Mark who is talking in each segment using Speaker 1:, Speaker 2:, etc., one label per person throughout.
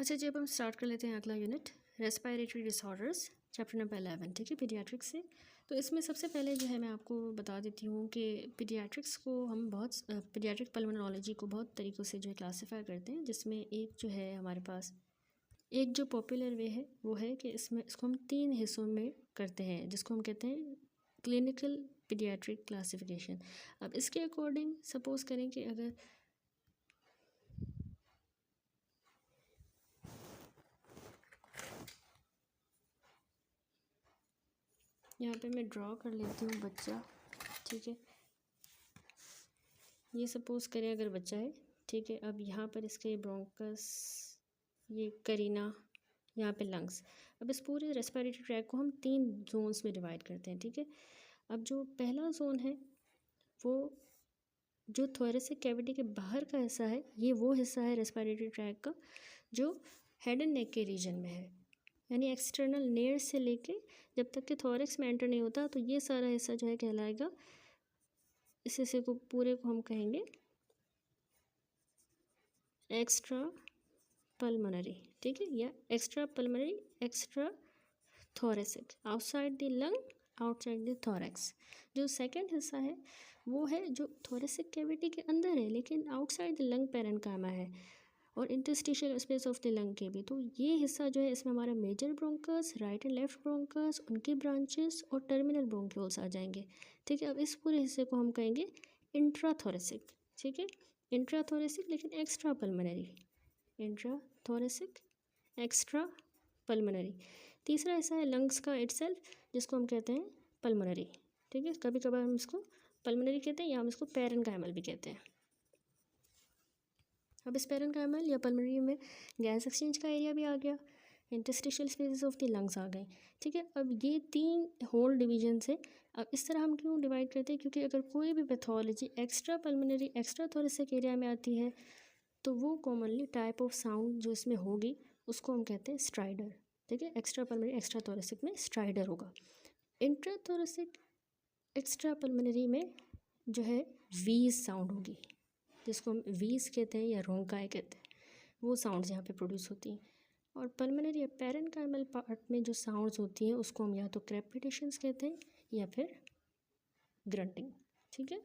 Speaker 1: अच्छा जी, अब हम स्टार्ट कर लेते हैं अगला unit, respiratory disorders, chapter number 11, ठीक है, पीडियाट्रिक्स से। तो इसमें सबसे पहले जो है मैं आपको बता देती हूँ कि पीडियाट्रिक्स को हम पीडियाट्रिक पल्मोनोलॉजी को बहुत तरीक़ों से जो है क्लासीफाई करते हैं, जिसमें एक जो है हमारे पास एक जो पॉपुलर वे है वो है कि इसको हम 3 हिस्सों में करते हैं, जिसको हम कहते हैं क्लिनिकल पीडियाट्रिक क्लासिफिकेशन। अब इसके अकॉर्डिंग सपोज़ करें कि अगर यहाँ पे मैं ड्रॉ कर लेती हूँ बच्चा, ठीक है, ये सपोज़ करें अगर बच्चा है, ठीक है। अब यहाँ पर इसके ब्रोंकस, ये करीना, यहाँ पे लंग्स। अब इस पूरे रेस्पिरेटरी ट्रैक को हम 3 जोन्स में डिवाइड करते हैं, ठीक है। अब जो पहला जोन है वो जो थोरेसिक कैविटी के बाहर का हिस्सा है, ये वो हिस्सा है रेस्पिरेटरी ट्रैक का जो हेड एंड नेक के रीजन में है, यानी एक्सटर्नल नेयर से लेके जब तक कि थोरैक्स में एंटर नहीं होता, तो ये सारा हिस्सा जो है कहलाएगा, इस हिस्से को पूरे को हम कहेंगे एक्स्ट्रा पल्मोनरी, ठीक है, या extra pulmonary, extra thoracic, outside the lung, outside the thorax. जो सेकंड हिस्सा है वो है जो थोरेसिक कैविटी के अंदर है लेकिन आउटसाइड द लंग पैरेन्काइमा है और interstitial space of the lung के भी। तो ये हिस्सा जो है इसमें हमारा major bronchus, right and left bronchus, उनके ब्रांचेस और टर्मिनल ब्रोंक्यूल्स आ जाएंगे, ठीक है। अब इस पूरे हिस्से को हम कहेंगे इंट्राथोरेसिक, ठीक है, इंट्राथोरेसिक लेकिन extra pulmonary, intrathoracic extra pulmonary. तीसरा हिस्सा है लंग्स का इटसेल्फ, जिसको हम कहते हैं पल्मोनरी, ठीक है। कभी कभार हम इसको पल्मोनरी कहते हैं या हम इसको पैरेन्काइमल भी कहते हैं। अब इस पैरेन्काइमल या पल्मोनरी में गैस एक्सचेंज का एरिया भी आ गया, interstitial spaces of the lungs आ गए, ठीक है। अब ये 3 होल डिवीजन से, अब इस तरह हम क्यों डिवाइड करते हैं, क्योंकि अगर कोई भी pathology extra pulmonary, extra thoracic area में आती है तो वो कॉमनली टाइप ऑफ साउंड जो इसमें होगी उसको हम कहते हैं स्ट्राइडर, ठीक है। एक्स्ट्रा पल्मोनरी एक्स्ट्रा थोरेसिक में स्ट्राइडर होगा। इंट्रा थोरेसिक एक्स्ट्रा पल्मोनरी में जो है वीज साउंड होगी, जिसको हम वीज कहते हैं या रोंकाई कहते हैं, वो साउंड्स यहाँ पे प्रोड्यूस होती हैं। और पल्मोनरी या पैरेन्काइमल पार्ट में जो साउंड्स होती हैं उसको हम या तो क्रेपिटेशंस कहते हैं या फिर ग्रंटिंग, ठीक है।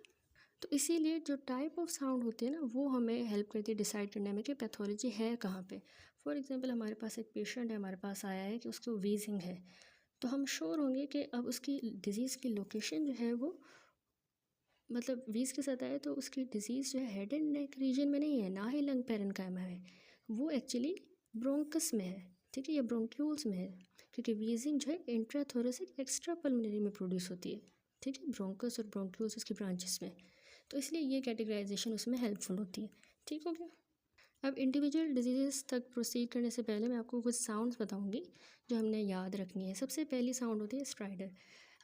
Speaker 1: तो इसीलिए जो टाइप ऑफ साउंड होती है ना वो हमें हेल्प करती है डिसाइड करने में कि पैथोलॉजी है कहाँ पे। फॉर एग्जांपल हमारे पास एक पेशेंट है, हमारे पास आया है कि उसको वीजिंग है, तो हम श्योर होंगे कि अब उसकी डिज़ीज़ की लोकेशन जो है वो, मतलब वीज़ के साथ आए तो उसकी डिज़ीज़ जो है हेड एंड नेक रीजन में नहीं है, ना ही लंग पैरेन्काइमा है, वो एक्चुअली ब्रोंकस में है, ठीक है, या ब्रोंक्यूल्स में है, क्योंकि वीजिंग जो है इंट्राथोरेसिक एक्स्ट्रा पल्मोनरी में प्रोड्यूस होती है, ठीक है, ब्रोंकस और ब्रोंक्यूल्स उसकी ब्रांचेस में। तो इसलिए ये कैटेगराइजेशन उसमें हेल्पफुल होती है, ठीक हो गया। अब इंडिविजुअल डिजीज़ तक प्रोसीड करने से पहले मैं आपको कुछ साउंड्स बताऊंगी जो हमने याद रखनी है। सबसे पहली साउंड होती है स्ट्राइडर।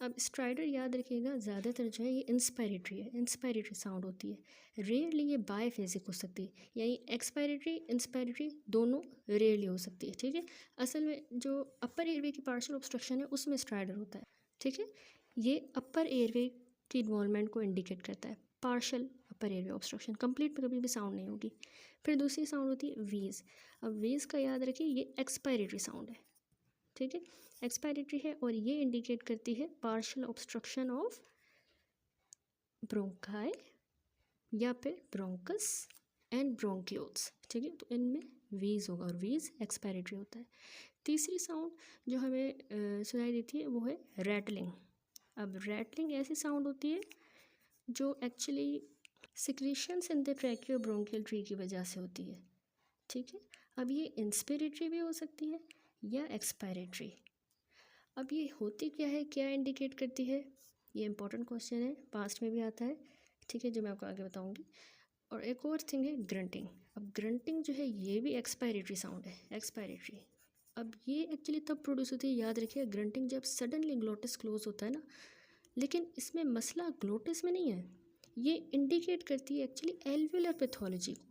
Speaker 1: अब स्ट्राइडर याद रखिएगा, ज़्यादातर जो है ये इंस्पायरेटरी है, इंस्पायरेटरी साउंड होती है। रेयरली ये बायफेजिक हो सकती है, यानी एक्सपायरेटरी इंस्पायरेटरी दोनों रेयरली हो सकती है, ठीक है। असल में जो अपर एयरवे की पार्शियल ऑब्स्ट्रक्शन है उसमें स्ट्राइडर होता है, ठीक है। ये अपर एयरवे की इन्वॉल्वमेंट को इंडिकेट करता है, पार्शियल अपर एयरवे ऑब्स्ट्रक्शन, कंप्लीट में कभी भी साउंड नहीं होगी। फिर दूसरी साउंड होती है वीज। अब वीज का याद रखिए ये एक्सपायरेटरी साउंड है, ठीक है, एक्सपायरेटरी है और ये इंडिकेट करती है पार्शियल ऑब्स्ट्रक्शन ऑफ ब्रोंकाई या फिर ब्रोंकस एंड ब्रोंक्यूल्स, ठीक है। तो इनमें वीज होगा और वीज एक्सपायरेटरी होता है। तीसरी साउंड जो हमें सुनाई देती है वो है रैटलिंग। अब रैटलिंग ऐसी साउंड होती है जो actually secretions in the tracheobronchial tree की वजह से होती है, ठीक है। अब ये इंस्पिरेटरी भी हो सकती है या एक्सपायरेटरी। अब ये होती क्या है, क्या इंडिकेट करती है, ये इंपॉर्टेंट क्वेश्चन है, पास्ट में भी आता है, ठीक है, जो मैं आपको आगे बताऊंगी। और एक और थिंग है ग्रंटिंग। अब ग्रंटिंग जो है ये भी एक्सपायरेटरी साउंड है, एक्सपायरेटरी। अब ये एक्चुअली तब प्रोड्यूस होती है, याद रखिए, ग्रंटिंग जब सडनली ग्लोटिस क्लोज होता है ना, लेकिन इसमें मसला ग्लोटिस में नहीं है, ये इंडिकेट करती है एक्चुअली एल्वियोलर पैथोलॉजी को,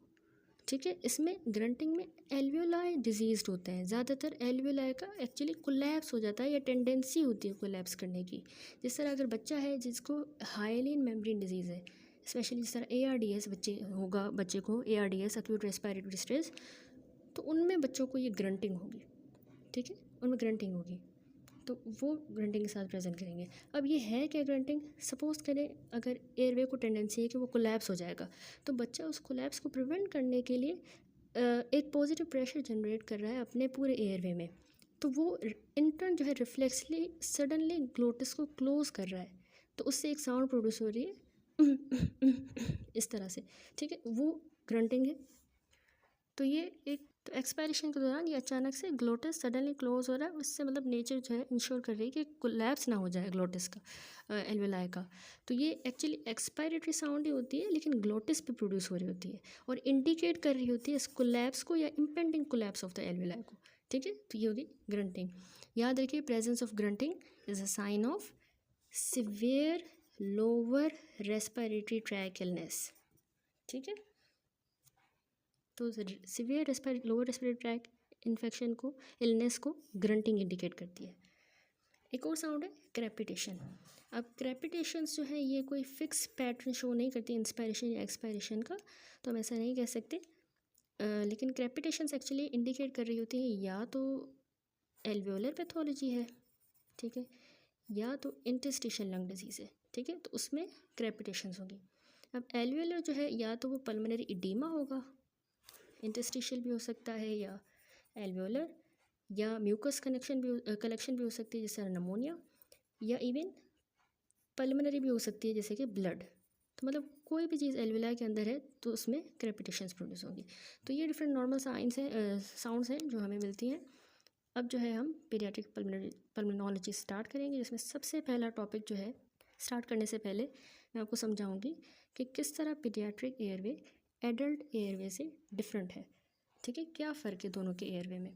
Speaker 1: ठीक है। इसमें ग्रंटिंग में एल्वियोलाई डिजीज्ड होते हैं, ज़्यादातर एल्वियोलाई का एक्चुअली कोलैप्स हो जाता है या टेंडेंसी होती है कोलैप्स करने की। जिस तरह अगर बच्चा है जिसको हाइलिन मेम्ब्रेन डिजीज़ है, स्पेशली जिस तरह ARDS बच्चे को ARDS एक्यूट रेस्पिरेटरी डिस्ट्रेस, तो उनमें बच्चों को ये ग्रंटिंग होगी, ठीक है, उनमें ग्रंटिंग होगी, तो वो ग्रंटिंग के साथ प्रेजेंट करेंगे। अब ये है क्या ग्रंटिंग? सपोज करें अगर एयरवे को टेंडेंसी है कि वो कोलैप्स हो जाएगा, तो बच्चा उस कोलैप्स को प्रिवेंट करने के लिए एक पॉजिटिव प्रेशर जनरेट कर रहा है अपने पूरे एयरवे में, तो वो इंटर्न जो है रिफ्लेक्सली सडनली ग्लोटिस को क्लोज कर रहा है, तो उससे एक साउंड प्रोड्यूस हो रही है इस तरह से, ठीक है, वो ग्रंटिंग है। तो ये एक तो एक्सपायरेशन के दौरान ये अचानक से ग्लोटिस सडनली क्लोज हो रहा है, उससे मतलब नेचर जो है इंश्योर कर रही है कि कोलैप्स ना हो जाए ग्लोटिस का, एल्वेलाई का। तो ये एक्चुअली एक्सपायरेटरी साउंड ही होती है, लेकिन ग्लोटिस पे प्रोड्यूस हो रही होती है और इंडिकेट कर रही होती है इस कोलैप्स को या impending collapse of the alveoli को, ठीक है। तो ये होगी ग्रंटिंग। याद रखिए, presence of grunting is a sign of severe lower respiratory tract illness, ठीक है। तो severe lower respiratory tract infection को, इलनेस को ग्रंटिंग इंडिकेट करती है। एक और साउंड है क्रेपिटेशन। अब क्रेपिटेशंस जो है ये कोई फिक्स पैटर्न शो नहीं करती इंस्पायरेशन या एक्सपायरेशन का, तो हम ऐसा नहीं कह सकते, लेकिन क्रेपिटेशंस एक्चुअली इंडिकेट कर रही होती है या तो एल्वियोलर पैथोलॉजी है, ठीक है, या तो इंटरस्टिशियल लंग डिजीज़ है, ठीक है, तो उसमें क्रेपिटेशंस होगी। अब एल्वियोलर जो है या तो वो पल्मोनरी इडीमा होगा, इंटरस्टिशियल भी हो सकता है, या एल्वियोलर, या म्यूकस कलेक्शन भी हो सकती है जैसे नमोनिया, या इवन पल्मोनरी भी हो सकती है जैसे कि ब्लड। तो मतलब कोई भी चीज़ एल्वियोलाई के अंदर है तो उसमें क्रेपिटेशंस प्रोड्यूस होंगी। तो ये डिफरेंट नॉर्मल साइंस हैं, साउंड्स हैं जो हमें मिलती हैं। अब जो है हम पीडियाट्रिक पल्मोनोलॉजी स्टार्ट करेंगे, जिसमें सबसे पहला टॉपिक जो है, स्टार्ट करने से पहले मैं आपको समझाऊंगी कि किस तरह पीडियाट्रिक एयरवे एडल्ट एयरवे से डिफरेंट है, ठीक है, क्या फ़र्क है दोनों के एयरवे में।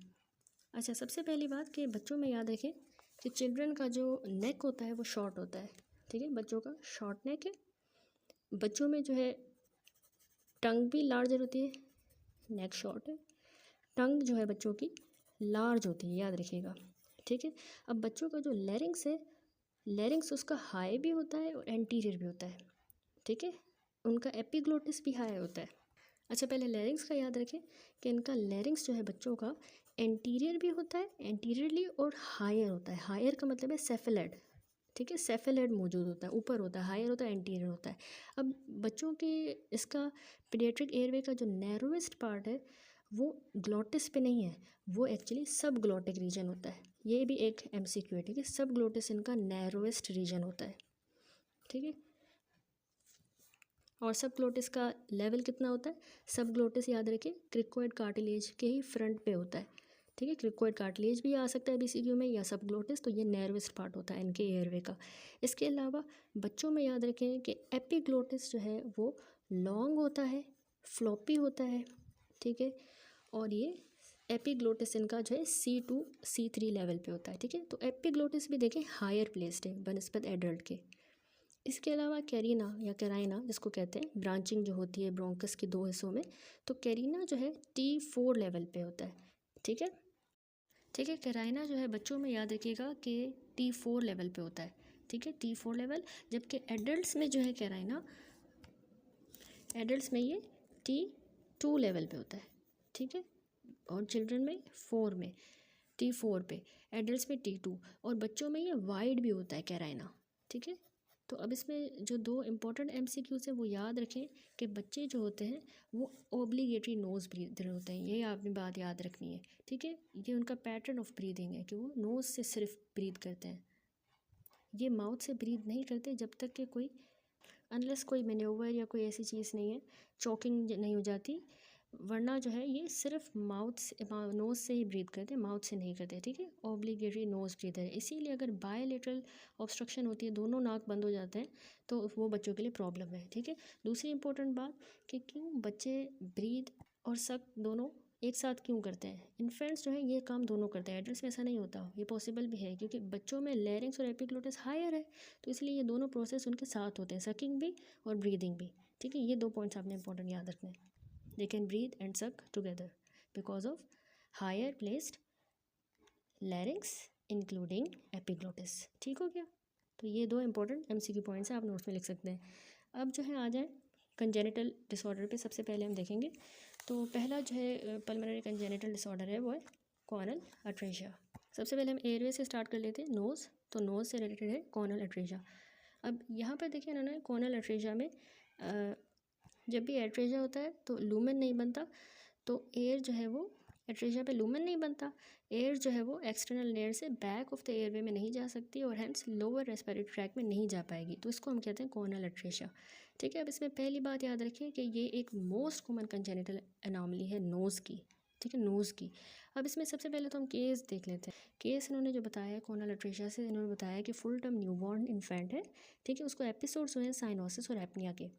Speaker 1: अच्छा, सबसे पहली बात कि बच्चों में याद रखें कि चिल्ड्रन का जो नेक होता है वो शॉर्ट होता है, ठीक है, बच्चों का शॉर्ट नेक है। बच्चों में जो है टंग भी लार्जर होती है, नेक शॉर्ट है, टंग जो है बच्चों की लार्ज होती है, याद रखिएगा, ठीक है। अब बच्चों का जो लैरिंग्स है, लैरिंग्स उसका हाई भी होता है और एंटीरियर भी होता है, ठीक है, उनका एपिग्लोटिस भी हाई होता है। अच्छा, पहले लैरिंग्स का याद रखें कि इनका लैरिंग्स जो है बच्चों का एंटीरियर भी होता है, एंटीरियरली, और हायर होता है। हायर का मतलब है सेफेलेड, ठीक है, सेफेलेड मौजूद होता है, ऊपर होता है, हायर होता है, एंटीरियर होता है। अब बच्चों के इसका पीडियाट्रिक एयरवे का जो नैरोवेस्ट पार्ट है वो ग्लोटिस पे नहीं है, वो एक्चुअली सब ग्लोटिक रीजन होता है। ये भी एक MCQ है, ठीक है, सब ग्लोटिस इनका नैरोवेस्ट रीजन होता है, ठीक है। और सब ग्लोटिस का लेवल कितना होता है? सब ग्लोटिस याद रखें क्रिकोइड कार्टिलेज के ही फ्रंट पे होता है, ठीक है, क्रिकोइड कार्टिलेज भी आ सकता है BCQ में, या सब ग्लोटिस, तो ये नैरोवेस्ट पार्ट होता है इनके एयरवे का। इसके अलावा बच्चों में याद रखें कि एपिग्लोटिस जो है वो लॉन्ग होता है, फ्लॉपी होता है, ठीक है, और ये एपिग्लोटिस इनका जो है C2 C3 लेवल पे होता है, ठीक है। तो एपिग्लोटिस भी देखें हायर प्लेस्ड है बनस्पत एडल्ट के। इसके अलावा कैरिना या कैराइना जिसको कहते हैं, ब्रांचिंग जो होती है ब्रोंकस के 2 हिस्सों में, तो कैरिना जो है T4 लेवल पे होता है, ठीक है, ठीक है। कैराइना जो है बच्चों में याद रखिएगा कि T4 लेवल पे होता है, ठीक है, T4 लेवल, जबकि एडल्ट्स में जो है कैराइना, एडल्ट्स में ये T2 लेवल पे होता है, ठीक है, और चिल्ड्रन में 4 में T4 पे, एडल्ट्स में T2, और बच्चों में ये वाइड भी होता है कैराइना, ठीक है। तो अब इसमें जो 2 इम्पॉर्टेंट MCQs है वो याद रखें कि बच्चे जो होते हैं वो ओब्लिगेटरी नोज़ ब्रीदर होते हैं, ये आपने बात याद रखनी है, ठीक है। ये उनका पैटर्न ऑफ ब्रीदिंग है कि वो नोज़ से सिर्फ ब्रीद करते हैं, ये माउथ से ब्रीद नहीं करते जब तक कि कोई अनलेस कोई मैन्योवर या कोई ऐसी चीज़ नहीं है, चॉकिंग नहीं हो जाती, वरना जो है ये सिर्फ माउथ से, नोज़ से ही ब्रीद करते हैं, माउथ से नहीं करते, ठीक है। ऑब्लिगेटरी नोज़ ब्रीदर है, इसीलिए अगर बायलेटरल ऑब्स्ट्रक्शन होती है, दोनों नाक बंद हो जाते हैं, तो वो बच्चों के लिए प्रॉब्लम है, ठीक है। दूसरी इंपॉर्टेंट बात कि क्यों बच्चे ब्रीद और सक दोनों एक साथ क्यों करते हैं। इन्फेंट्स जो है ये काम दोनों करते हैं, एडल्ट्स में ऐसा नहीं होता, ये पॉसिबल भी है क्योंकि बच्चों में लैरिंग्स और एपिग्लोटिस हायर है, तो इसलिए ये दोनों प्रोसेस उनके साथ होते हैं, सकिंग भी और ब्रीदिंग भी, ठीक है। ये 2 पॉइंट्स आपने इंपॉर्टेंट याद रखने हैं। They can breathe and suck together because of higher placed larynx including epiglottis, ठीक हो गया। तो ये 2 इंपॉर्टेंट MCQ पॉइंट्स हैं, आप नोट्स में लिख सकते हैं। अब जो है आ जाए कंजेनिटल डिसऑर्डर पे सबसे पहले हम देखेंगे। तो पहला जो है पल्मोनरी कंजेनिटल डिसऑर्डर है वो है कॉर्नल अट्रेशिया। सबसे पहले हम एयरवे से स्टार्ट कर लेते हैं, नोज़। तो नोज़ से रिलेटेड है कॉर्नल अट्रेशिया। अब यहाँ पर देखिए इन्होंने कॉर्नल अट्रेशिया में जब भी अट्रेशिया होता है तो लूमेन नहीं बनता, तो एयर जो है वो एट्रेशिया पे लूमेन नहीं बनता, एयर जो है वो एक्सटर्नल लेयर से बैक ऑफ द एयरवे में नहीं जा सकती और हैंस लोअर रेस्पिरेटरी ट्रैक में नहीं जा पाएगी, तो इसको हम कहते हैं कॉर्नल अट्रेशिया। ठीक है, अब इसमें पहली बात याद रखें कि ये एक मोस्ट कॉमन कंजेनिटल एनॉमली है नोज़ की। ठीक है, नोज़ की। अब इसमें सबसे पहले तो हम केस देख लेते हैं। केस इन्होंने जो बताया है कॉर्नल अट्रेशिया से, इन्होंने बताया कि फुल टर्म न्यूबॉर्न इन्फेंट है। ठीक है, उसको एपिसोड्स हुए हैं साइनोसिस और एपनिया के।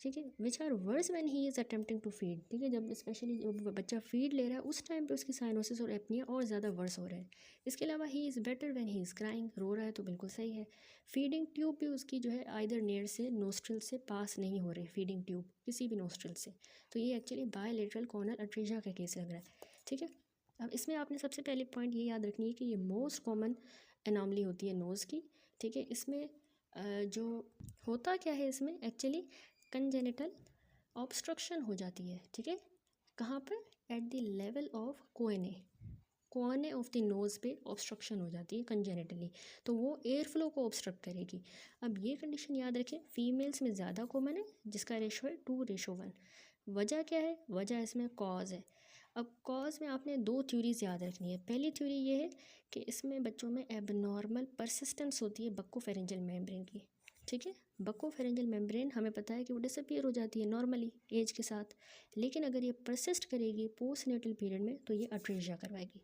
Speaker 1: ठीक है, which are worse when he is attempting to feed. ठीक है, जब स्पेशली जब बच्चा फीड ले रहा है उस टाइम पे उसकी साइनोसिस और एपनिया और ज़्यादा वर्स हो रहे हैं। इसके अलावा he is better when he is crying, रो रहा है तो बिल्कुल सही है। फीडिंग ट्यूब भी उसकी जो है आइदर नेयर से नोस्ट्रल से पास नहीं हो रही, फीडिंग ट्यूब किसी भी नोस्ट्रल से, तो ये एक्चुअली बायलेटरल कॉर्नल अट्रेशिया का केस लग रहा है। ठीक है, अब इसमें आपने सबसे पहले पॉइंट ये याद रखनी है कि ये मोस्ट कॉमन एनॉमली होती है नोज़ की। ठीक है, इसमें जो होता क्या है इसमें एक्चुअली कंजेनिटल ऑब्स्ट्रक्शन हो जाती है। ठीक है, कहाँ पर? एट द लेवल ऑफ कोने ऑफ द नोज़ पे ऑब्स्ट्रक्शन हो जाती है कंजेनिटली, तो वो एयर फ्लो को ऑब्स्ट्रक्ट करेगी। अब ये कंडीशन याद रखें फीमेल्स में ज़्यादा कॉमन है, जिसका रेशो है 2:1। वजह क्या है? वजह इसमें कॉज है। अब कॉज में आपने 2 थ्योरीज याद रखनी है। पहली थ्योरी ये है कि इसमें बच्चों में एबनॉर्मल परसिस्टेंस होती है बक्कोफेरेंजियल मेम्ब्रेन की। ठीक है, बक्कोफेरेंजियल मेम्ब्रेन हमें पता है कि वो डिसअपीयर हो जाती है नॉर्मली एज के साथ, लेकिन अगर ये परसिस्ट करेगी पोस्ट नेटल पीरियड में तो ये अट्रेशिया करवाएगी।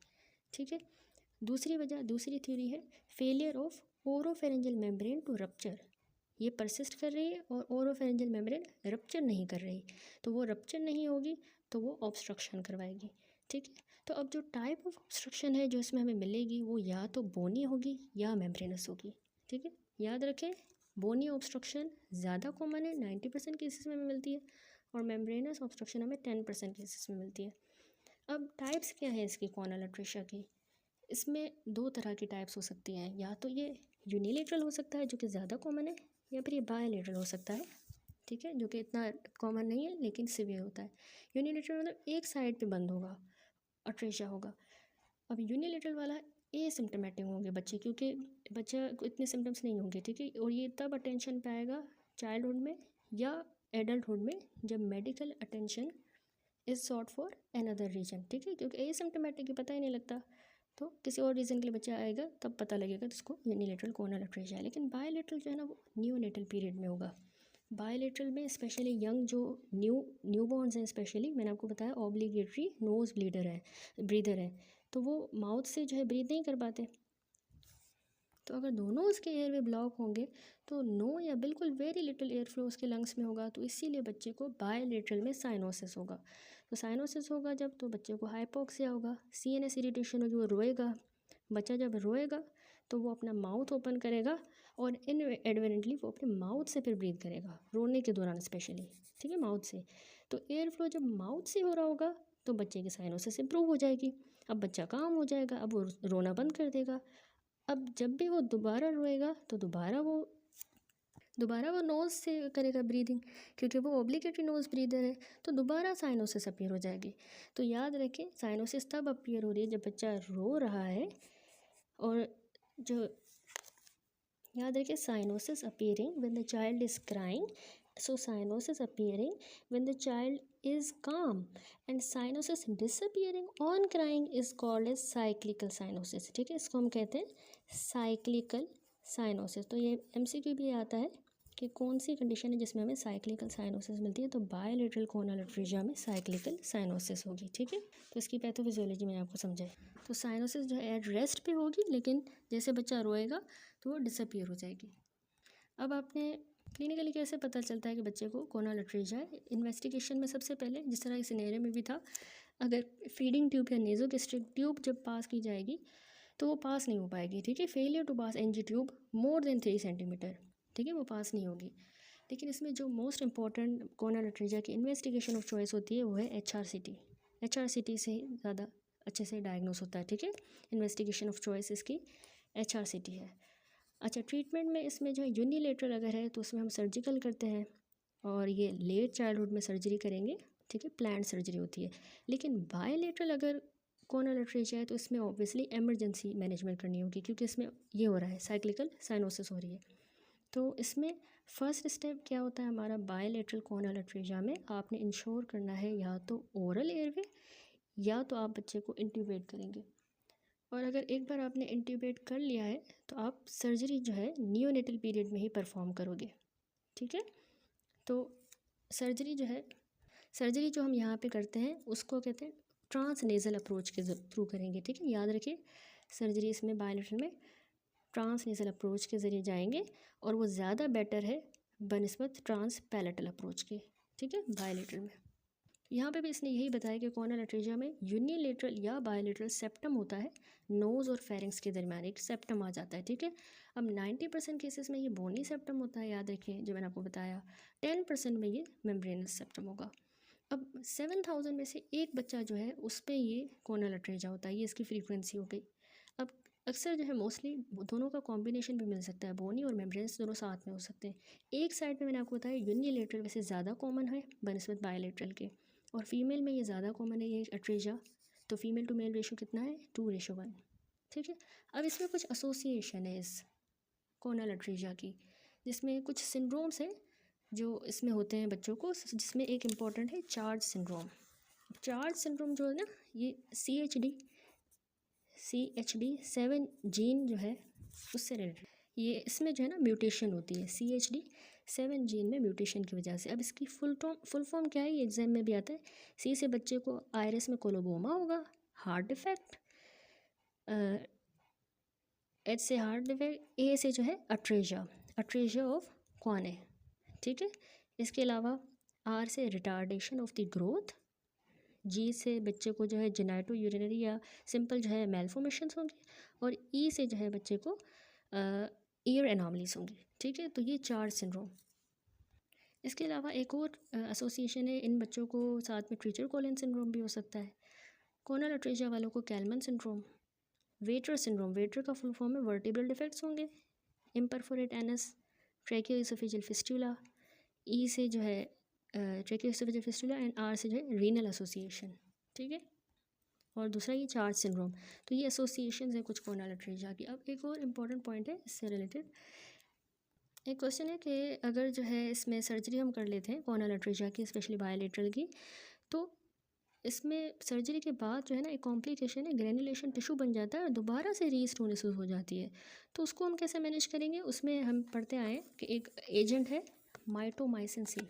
Speaker 1: ठीक है, दूसरी थ्योरी है failure of oropharyngeal membrane to rupture. ये परसिस्ट कर रही है और ओरोफेरेंजियल मेम्ब्रेन रप्चर नहीं कर रही, तो वो रप्चर नहीं होगी तो वो ऑब्स्ट्रक्शन करवाएगी। ठीक है, तो अब जो टाइप ऑफ ऑब्स्ट्रक्शन है जो इसमें हमें मिलेगी वो या तो बोनी होगी या मेम्ब्रेनस होगी। ठीक है, याद रखें बोनी ऑब्स्ट्रक्शन ज़्यादा कॉमन है, 90% केसेस में मिलती है, और मेम्ब्रेनस ऑब्स्ट्रक्शन हमें 10% केसेस में मिलती है। अब टाइप्स क्या है इसकी कॉर्नल अट्रेशिया की? इसमें 2 तरह की टाइप्स हो सकती हैं, या तो ये यूनिलेटरल हो सकता है जो कि ज़्यादा कॉमन है, या फिर ये बायलेटरल हो सकता है। ठीक है, जो कि इतना कॉमन नहीं है लेकिन सिवियर होता है। यूनिलेटरल मतलब एक साइड पे बंद होगा, अट्रेशिया होगा। अब यूनिलेटरल वाला एसिम्टोमेटिक होंगे बच्चे, क्योंकि बच्चा को इतने सिम्टम्स नहीं होंगे। ठीक है, और ये तब अटेंशन पाएगा चाइल्डहुड में या एडल्टहुड में जब medical attention is sought for another reason. ठीक है, क्योंकि एसिम्टोमेटिक की पता ही नहीं लगता, तो किसी और रीज़न के लिए बच्चा आएगा तब पता लगेगा तो इसको यूनिलेटरल कॉर्नल अट्रेशिया है। लेकिन बायलेटरल जो है ना वो न्यूनेटल पीरियड में होगा। बायलेटरल में स्पेशली यंग जो न्यूबॉर्न्स हैं, स्पेशली मैंने आपको बताया ऑब्लिगेटरी नोज़ ब्रीदर है, तो वो माउथ से जो है ब्रीद नहीं कर पाते, तो अगर दोनों उसके एयरवे ब्लॉक होंगे तो नो या बिल्कुल वेरी लिटिल एयर फ्लो उसके लंग्स में होगा, तो इसीलिए बच्चे को बायलेटरल में साइनोसिस होगा। तो साइनोसिस होगा जब, तो बच्चे को हाइपोक्सिया होगा, सीएनएस इरिटेशन होगी, वो रोएगा। बच्चा जब रोएगा तो वो अपना माउथ ओपन करेगा और इनएडवर्टेंटली वो अपने माउथ से फिर ब्रीथ करेगा, रोने के दौरान स्पेशली। ठीक है, माउथ से। तो एयर फ्लो जब माउथ से हो रहा होगा तो बच्चे की साइनोसिस इंप्रूव हो जाएगी। अब बच्चा काम हो जाएगा, अब वो रोना बंद कर देगा। अब जब भी वो दोबारा रोएगा तो दोबारा वो नोज़ से करेगा ब्रीदिंग, क्योंकि वो ऑब्लिगेटरी नोज़ ब्रीदर है, तो दोबारा साइनोसिस अपीयर हो जाएगी। तो याद रखें साइनोसिस तब अपीयर हो रही है जब बच्चा रो रहा है, और जो याद रखें cyanosis appearing when the child is crying, so cyanosis appearing when the child is calm, and cyanosis disappearing on crying is called as cyclical cyanosis. ठीक है, इसको हम कहते हैं साइक्लिकल साइनोसिस। तो ये एमसीक्यू भी आता है कि कौन सी कंडीशन है जिसमें हमें साइक्लिकल साइनोसिस मिलती है, तो बायलेटरल कॉर्नल अट्रेशिया में साइक्लिकल साइनोसिस होगी। ठीक है, तो इसकी पैथोफिजियोलॉजी मैंने आपको समझाई। तो साइनोसिस जो है एट रेस्ट पे होगी, लेकिन जैसे बच्चा रोएगा तो वो डिसअपीयर हो जाएगी। अब आपने क्लिनिकली कैसे पता चलता है कि बच्चे को कॉर्नल अट्रेशिया है? इन्वेस्टिगेशन में सबसे पहले जिस तरह इस सिनेरियो में भी था, अगर फीडिंग ट्यूब या नेज़ोगैस्ट्रिक ट्यूब जब पास की जाएगी तो वो पास नहीं हो पाएगी। ठीक है, failure to pass NG tube more than 3 centimetre, ठीक है, वो पास नहीं होगी। लेकिन इसमें जो मोस्ट इंपॉर्टेंट कॉर्नल अट्रेशिया की इन्वेस्टिगेशन ऑफ चॉइस होती है वो है HRCT से ही ज़्यादा अच्छे से डायग्नोस होता है। ठीक है, इन्वेस्टिगेशन ऑफ चॉइस इसकी HRCT है। अच्छा, ट्रीटमेंट में इसमें जो है यूनिलेटरल अगर है तो उसमें हम सर्जिकल करते हैं, और ये लेट चाइल्डहुड में सर्जरी करेंगे, ठीक है, प्लान्ड सर्जरी होती है। लेकिन बायलेटरल अगर कोनल अट्रेजिया है तो इसमें ऑब्वियसली इमरजेंसी मैनेजमेंट करनी होगी, क्योंकि इसमें ये हो रहा है साइक्लिकल साइनोसिस हो रही है। तो इसमें फर्स्ट स्टेप क्या होता है हमारा बायलेटरल कोनल अट्रेजिया में, आपने इंश्योर करना है या तो ओरल एयरवे या तो आप बच्चे को इंट्यूबेट करेंगे। और अगर एक बार आपने इंट्यूबेट कर लिया है तो आप सर्जरी जो है नियोनेटल पीरियड में ही परफॉर्म करोगे, ठीक है। तो सर्जरी जो हम यहाँ पे करते हैं उसको कहते हैं ट्रांसनेज़ल अप्रोच के थ्रू करेंगे, ठीक है, याद रखिए। सर्जरी इसमें बायलेटरल में ट्रांसनेज़ल अप्रोच के ज़रिए जाएंगे और वो ज़्यादा बेटर है बनिस्बत ट्रांस पैलेटल अप्रोच के, ठीक है, बायलेटरल में। यहाँ पे भी इसने यही बताया कि कोनल अट्रेजिया में यूनिलेटरल या बायलेटरल सेप्टम होता है, नोज़ और फेरिंग्स के दरमियान एक सेप्टम आ जाता है, ठीक है। अब 90% केसेस में ये बोनी सेप्टम होता है, याद रखिए जो मैंने आपको बताया। 10% में ये मेम्ब्रेनस सेप्टम होगा। अब 7000 में से एक बच्चा जो है उस पर ये कोनल अट्रेजिया होता है, ये इसकी फ्रीक्वेंसी हो गई। अब अक्सर जो है मोस्टली दोनों का कॉम्बिनेशन भी मिल सकता है, बोनी और मेम्ब्रेनस दोनों साथ में हो सकते हैं। एक साइड पे मैंने आपको बताया यूनिलेटरल वैसे ज़्यादा कॉमन है बनिस्बत बायलेटरल के, और फीमेल में ये ज़्यादा कॉमन है ये अट्रेजिया। तो फीमेल टू मेल रेशो कितना है 2:1, ठीक है। अब इसमें कुछ एसोसिएशन है इस कोनल अट्रेजिया की, जिसमें कुछ सिंड्रोम्स हैं जो इसमें होते हैं बच्चों को, जिसमें एक इम्पॉर्टेंट है चार्ज सिंड्रोम। चार्ज सिंड्रोम जो है ना, ये CHD 7 जीन जो है उससे रिलेटेड, ये इसमें जो है ना म्यूटेशन होती है CHD 7 जीन में म्यूटेशन की वजह से। अब इसकी फुल फॉर्म क्या है, ये एग्जाम में भी आता है। C से बच्चे को आयरिस में कोलोबोमा होगा, हार्ट डिफेक्ट। H से हार्ट डिफेक्ट। A से जो है अट्रेजिया ऑफ क्वाने, ठीक है। इसके अलावा R से retardation of the growth. G से बच्चे को जो है जेनाइटो यूरिनरी या सिंपल जो है मेलफॉर्मेशंस होंगे। और E से जो है बच्चे को ईयर एनॉमलीज होंगी, ठीक है। तो ये चार्ज सिंड्रोम। इसके अलावा एक और एसोसिएशन है इन बच्चों को साथ में ट्रीटर कोलिन सिंड्रोम भी हो सकता है। कोनल अट्रेजिया वालों को कैलमन सिंड्रोम, वेटर सिंड्रोम, वेटर का फुल फॉर्म में वर्टिब्रल डिफेक्ट्स होंगे, इम्परफोरेट एनस, ट्रैकियोइसोफेजियल फिस्टुला। ई से जो है ट्रैकियोइसोफेजियल फिस्टुला एंड आर से जो है रीनल एसोसिएशन, ठीक है। और दूसरा ये चार्ज सिंड्रोम। तो ये एसोसिएशंस है कुछ कोनल अट्रेजिया की। अब एक और इम्पॉर्टेंट पॉइंट है इससे रिलेटेड, एक क्वेश्चन है कि अगर जो है इसमें सर्जरी हम कर लेते हैं कोनल अट्रेजिया की, स्पेशली बायलेटरल की, तो इसमें सर्जरी के बाद जो है ना एक कॉम्प्लिकेशन है, ग्रेनुलेशन टिश्यू बन जाता है और दोबारा से रीस्टोनिसिस हो जाती है। तो उसको हम कैसे मैनेज करेंगे, उसमें हम पढ़ते आए कि एक एजेंट है माइटोमाइसिन सी।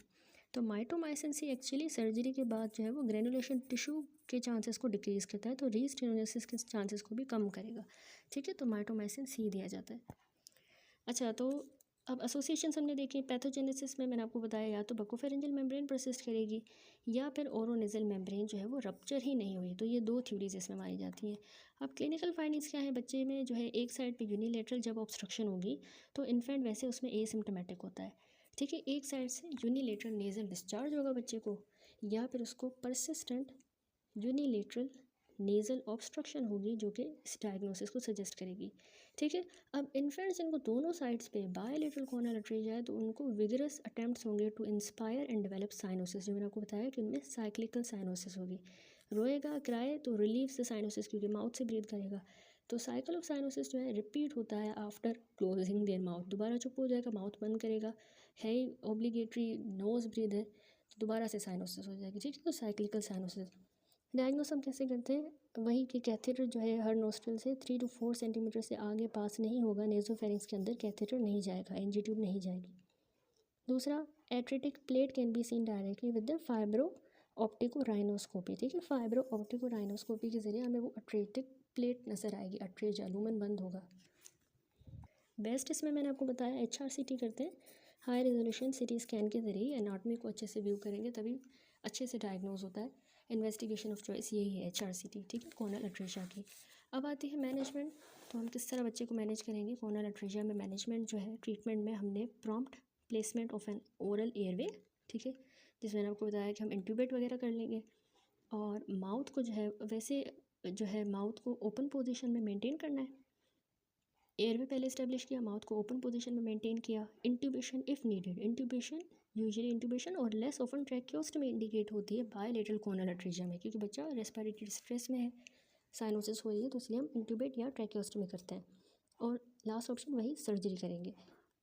Speaker 1: तो माइटोमाइसिन सी एक्चुअली सर्जरी के बाद जो है वो ग्रेनुलेशन टिश्यू के चांसेस को डिक्रीज़ करता है, तो रीस्टोनिसिस के चांसेस को भी कम करेगा, ठीक है। तो माइटोमाइसिन सी दिया जाता है। अच्छा, तो अब एसोसिएशंस हमने देखी। पैथोजेनेसिस में मैंने आपको बताया या तो बकोफेरेंजियल मेम्ब्रेन परसिस्ट करेगी या फिर ओरोनेजल मेम्ब्रेन जो है वो रप्चर ही नहीं हुई। तो ये दो थ्योरीज इसमें मानी जाती हैं। अब क्लिनिकल फाइंडिंग्स क्या है, बच्चे में जो है एक साइड पे यूनिलेटरल जब ऑब्स्ट्रक्शन होगी तो इन्फेंट वैसे उसमें एसिम्प्टोमेटिक होता है, ठीक है। एक साइड से यूनिलेटरल नेजल डिस्चार्ज होगा बच्चे को, या फिर उसको परसिस्टेंट यूनिलेटरल नेज़ल ऑब्स्ट्रक्शन होगी जो कि इस डायग्नोसिस को सजेस्ट करेगी, ठीक है। अब इन्फेंट्स जिनको दोनों साइड्स पे बायलेटरल कोनल अट्रेजिया है तो उनको विगरस अटेम्प्ट्स होंगे to inspire and develop cyanosis, जो मैंने आपको बताया कि उनमें साइक्लिकल साइनोसिस होगी। रोएगा कराए तो रिलीव से साइनोसिस, क्योंकि माउथ से ब्रीथ करेगा। तो साइकिल ऑफ साइनोसिस जो है रिपीट होता है आफ्टर क्लोजिंग देयर माउथ, दोबारा चुप हो जाएगा, माउथ बंद करेगा, है ऑब्लिगेटरी नोज ब्रीथ है तो दोबारा से साइनोसिस हो जाएगी, ठीक है। तो साइक्लिकल साइनोसिस डायग्नोस हम कैसे करते हैं, वही कि कैथेटर जो है हर नोस्ट्रल से 3 to 4 सेंटीमीटर से आगे पास नहीं होगा, नेजोफेरिंक्स के अंदर कैथेटर नहीं जाएगा, एनजी ट्यूब नहीं जाएगी। दूसरा, atretic plate can be seen directly with the fibro optico rhinoscopy, ठीक है। फाइब्रो ऑप्टिको राइनोस्कोपी के जरिए हमें वो एट्रेटिक प्लेट नज़र आएगी, अट्रेजिया लूमन बंद होगा। बेस्ट इसमें मैंने आपको बताया HRCT करते हैं, हाई रेजोल्यूशन सिटी स्कैन के जरिए एनाटॉमी को अच्छे से व्यू करेंगे तभी अच्छे से डायग्नोज होता है। इन्वेस्टिगेशन ऑफ चॉइस यही है HRCT, ठीक है, कोनल अट्रेजिया की। अब आती है मैनेजमेंट, तो हम किस तरह बच्चे को मैनेज करेंगे कोनल अट्रेजिया में। मैनेजमेंट जो है ट्रीटमेंट में हमने prompt placement of N oral airway, ठीक है, जिसमें आपको बताया कि हम इंट्यूबेट वगैरह कर लेंगे। और माउथ को जो है वैसे जो है माउथ को ओपन पोजिशन में मेनटेन करना है। एयरवे पहले इस्टेब्लिश किया, माउथ को ओपन पोजीशन में मेंटेन किया। Intubation if needed, intubation usually intubation और लेस ऑफन ट्रैकियोस्टमी इंडिकेट होती है बायलेटरल कोनल अट्रेजिया में, क्योंकि बच्चा रेस्पिरेटरी डिस्ट्रेस में है, साइनोसिस हो रही है, तो इसलिए हम इंट्यूबेट या ट्रैकियोस्टमी करते हैं। और लास्ट ऑप्शन वही सर्जरी करेंगे।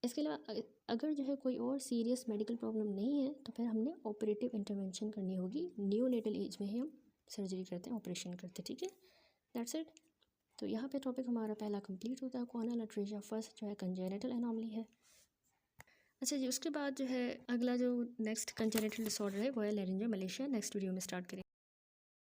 Speaker 1: इसके अलावा अगर जो है कोई और सीरियस मेडिकल प्रॉब्लम नहीं है तो फिर हमने ऑपरेटिव इंटरवेंशन करनी होगी। नियोनेटल एज में ही हम सर्जरी करते हैं, ऑपरेशन करते हैं, ठीक है। That's it. तो यहाँ पे टॉपिक हमारा पहला कंप्लीट होता है, कोनल अट्रेजिया फर्स्ट जो है कंजेनिटल एनोमली है। अच्छा जी, उसके बाद जो है अगला जो नेक्स्ट कंजेनिटल डिसऑर्डर है वो है लैरिंजियोमलेशिया। नेक्स्ट वीडियो में स्टार्ट करेंगे।